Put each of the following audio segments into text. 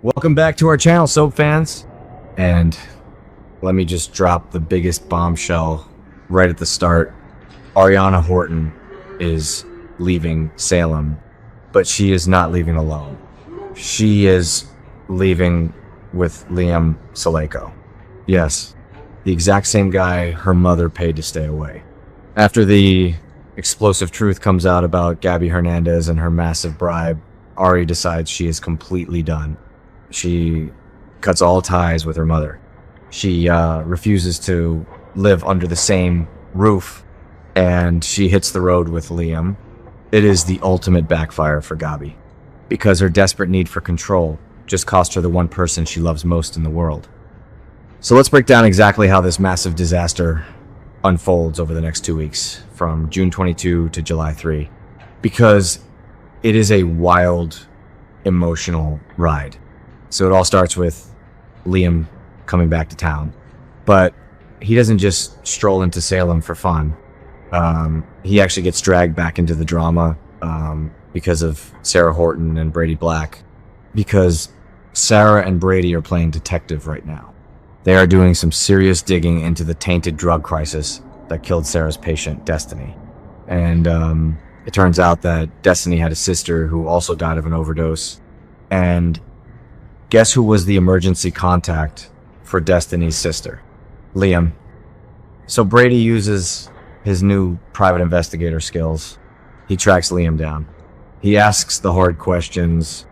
Welcome back to our channel, soap fans. And let me just drop the biggest bombshell right at the start. Arianna Horton is leaving Salem, but she is not leaving alone. She is leaving with Liam Selejko. Yes, the exact same guy her mother paid to stay away. After the explosive truth comes out about Gabi Hernandez and her massive bribe, Ari decides she is completely done. She cuts all ties with her mother. She refuses to live under the same roof, and she hits the road with Liam. It is the ultimate backfire for Gabi, because her desperate need for control just cost her the one person she loves most in the world. So let's break down exactly how this massive disaster unfolds over the next 2 weeks, from June 22 to July 3, because it is a wild, emotional ride. So it all starts with Liam coming back to town, but he doesn't just stroll into Salem for fun. He actually gets dragged back into the drama because of Sarah Horton and Brady Black, because Sarah and Brady are playing detective right now. They are doing some serious digging into the tainted drug crisis that killed Sarah's patient, Destiny. And it turns out that Destiny had a sister who also died of an overdose. And guess who was the emergency contact for Destiny's sister? Liam. So Brady uses his new private investigator skills. He tracks Liam down. He asks the hard questions,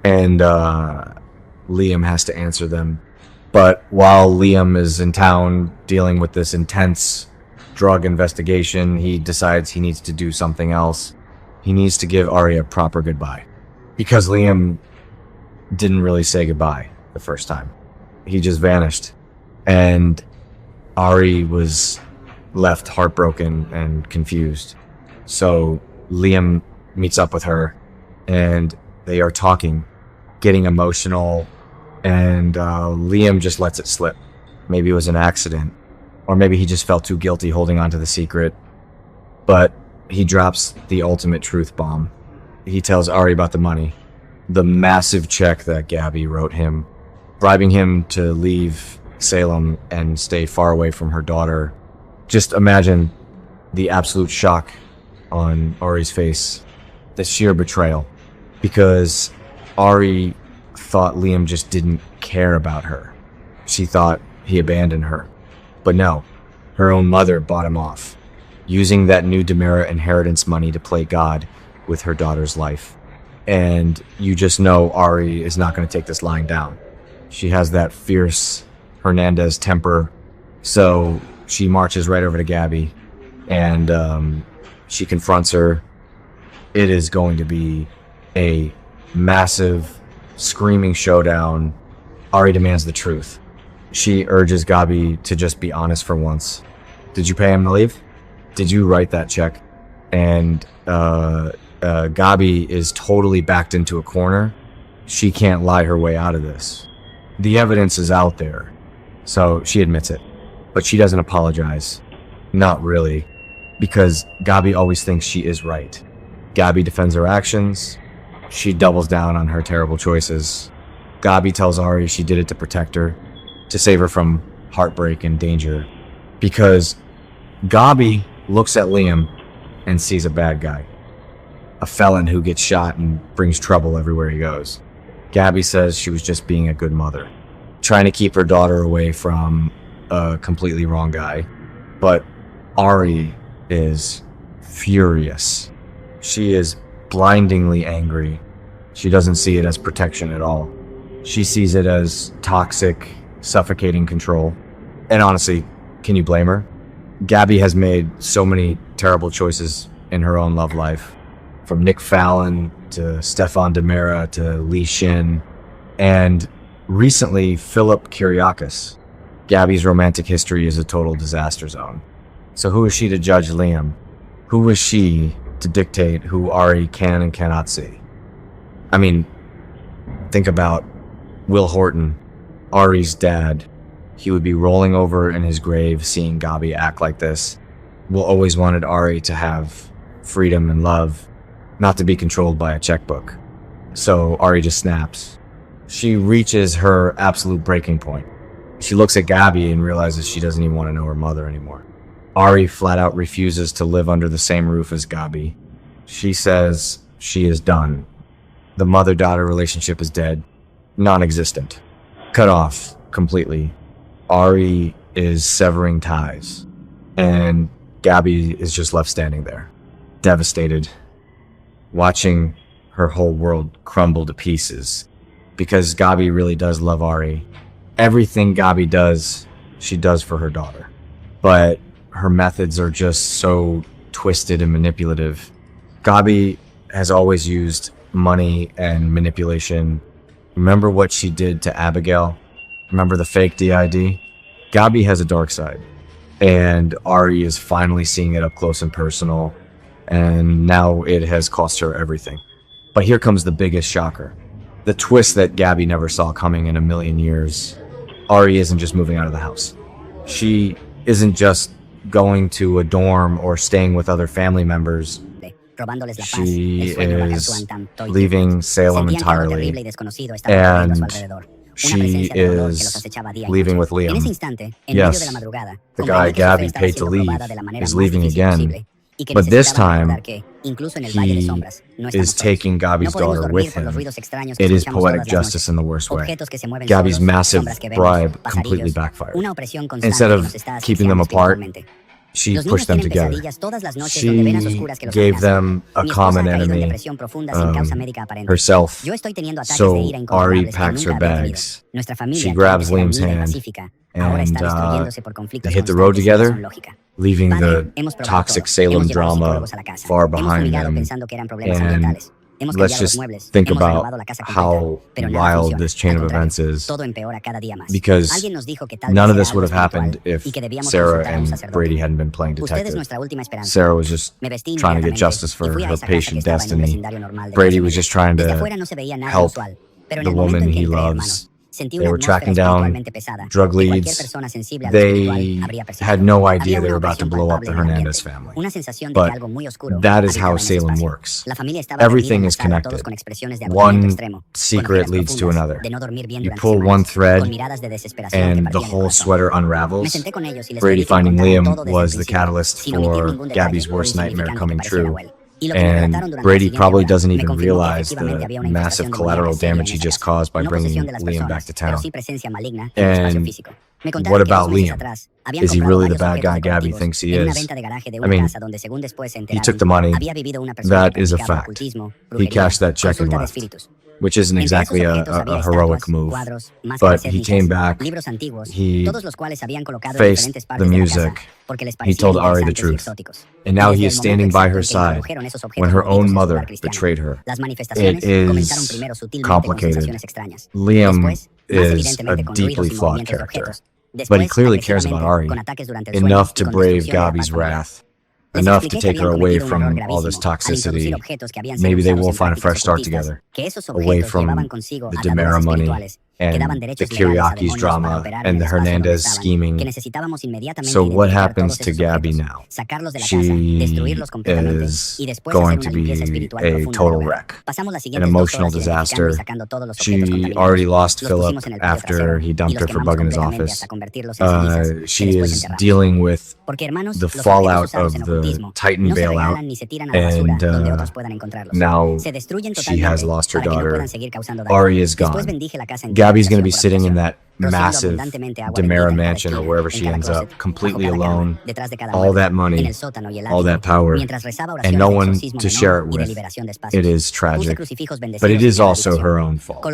and Liam has to answer them. But while Liam is in town dealing with this intense drug investigation, he decides he needs to do something else. He needs to give Ari a proper goodbye, because Liam didn't really say goodbye the first time. He just vanished, and Ari was left heartbroken and confused. So Liam meets up with her, and they are talking, getting emotional, and Liam just lets it slip. Maybe it was an accident, or maybe he just felt too guilty holding on to the secret. But he drops the ultimate truth bomb. He tells Ari about the money, the massive check that Gabi wrote him, bribing him to leave Salem and stay far away from her daughter. Just imagine the absolute shock on Ari's face, the sheer betrayal, because Ari thought Liam just didn't care about her. She thought he abandoned her. But no, her own mother bought him off, using that new Demira inheritance money to play God with her daughter's life. And you just know Ari is not going to take this lying down. She has that fierce Hernandez temper, so she marches right over to Gabi, and she confronts her. It is going to be a massive, screaming showdown. Ari demands the truth. She urges Gabi to just be honest for once. Did you pay him to leave? Did you write that check? And Gabi is totally backed into a corner. She can't lie her way out of this. The evidence is out there, so she admits it. But she doesn't apologize. Not really, because Gabi always thinks she is right. Gabi defends her actions. She doubles down on her terrible choices. Gabi tells Ari she did it to protect her, to save her from heartbreak and danger, because Gabi looks at Liam and sees a bad guy, a felon who gets shot and brings trouble everywhere he goes. Gabi says she was just being a good mother, trying to keep her daughter away from a completely wrong guy. But Ari is furious. She is blindingly angry. She doesn't see it as protection at all. She sees it as toxic, suffocating control. And honestly, can you blame her? Gabi has made so many terrible choices in her own love life, from Nick Fallon to Stefan Demira to Lee Shin, and recently Philip Kiriakis. Gabi's romantic history is a total disaster zone. So who is she to judge Liam? Who is she to dictate who Ari can and cannot see? I mean, think about Will Horton, Ari's dad. He would be rolling over in his grave seeing Gabi act like this. Will always wanted Ari to have freedom and love, not to be controlled by a checkbook. So Ari just snaps. She reaches her absolute breaking point. She looks at Gabi and realizes she doesn't even want to know her mother anymore. Ari flat out refuses to live under the same roof as Gabi. She says she is done. The mother-daughter relationship is dead, non-existent, cut off completely. Ari is severing ties, and Gabi is just left standing there, devastated, watching her whole world crumble to pieces, because Gabi really does love Ari. Everything Gabi does, she does for her daughter. But her methods are just so twisted and manipulative. Gabi has always used money and manipulation. Remember what she did to Abigail? Remember the fake DID? Gabi has a dark side, and Ari is finally seeing it up close and personal, and now it has cost her everything. But here comes the biggest shocker. The twist that Gabi never saw coming in a million years. Ari isn't just moving out of the house. She isn't just going to a dorm or staying with other family members. She is leaving Salem entirely, and she is leaving with Liam. Yes, the guy Gabi paid to leave is leaving again, but this time he is taking Gabi's daughter with him. It is poetic justice in the worst way. Gabi's massive bribe completely backfired. Instead of keeping them apart, she pushed them together. She gave them a common enemy, herself. So Ari packs her bags. She grabs Liam's hand, and they hit the road together, leaving the toxic Salem drama far behind them. And let's just think about how wild this chain of events is, because none of this would have happened if Sarah and Brady hadn't been playing detective. Sarah was just trying to get justice for her patient destiny. Brady was just trying to help the woman he loves. They were tracking down drug leads. They had no idea they were about to blow up the Hernandez family. But that is how Salem works. Everything is connected. One secret leads to another. You pull one thread, and the whole sweater unravels. Brady finding Liam was the catalyst for Gabi's worst nightmare coming true. And Brady probably doesn't even realize the massive collateral damage he just caused by bringing Liam back to town. And what about Liam? Is he really the bad guy Gabi thinks he is? I mean, he took the money. That is a fact. He cashed that check and left, which isn't exactly a heroic move. But he came back, he faced the music, he told Ari the truth, and now he is standing by her side when her own mother betrayed her. It is complicated. Liam is a deeply flawed character, but he clearly cares about Ari enough to brave Gabi's wrath, enough to take her away from all this toxicity. Maybe they will find a fresh start together, away from the Demera money and the Kiriakis drama and the Hernandez scheming. So what happens to Gabi now? She is going to be a total wreck, an emotional disaster. She already lost Philip after he dumped her for bugging his office. She is dealing with the fallout of the Titan bailout, and now she has lost her daughter. Ari is gone. Gabi's going to be sitting in that massive Demera mansion or wherever she ends up, completely alone, all that money, all that power, and no one to share it with. It is tragic, but it is also her own fault.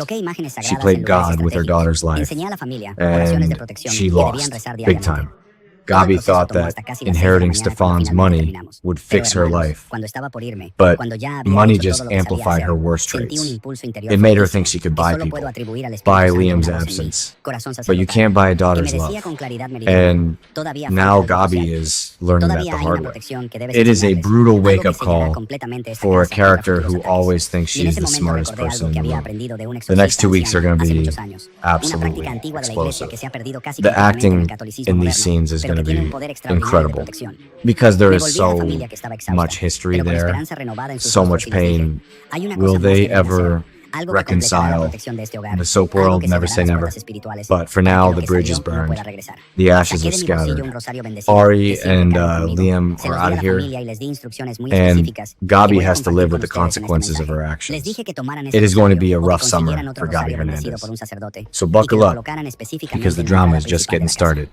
She played God with her daughter's life, and she lost big time. Gabi thought that inheriting Stefan's money would fix her life, but money just amplified her worst traits. It made her think she could buy people, buy Liam's absence, but you can't buy a daughter's love. And now Gabi is learning that the hard way. It is a brutal wake-up call for a character who always thinks she is the smartest person in the room. The next 2 weeks are going to be absolutely explosive. The acting in these scenes is going to be incredible, because there is so much history there, so much pain. Will they ever reconcile. In the soap world, never say never. But for now, the bridge is burned. The ashes are scattered. Ari and Liam are out of here. And Gabi has to live with the consequences of her actions. It is going to be a rough summer for Gabi Hernandez. So buckle up, because the drama is just getting started.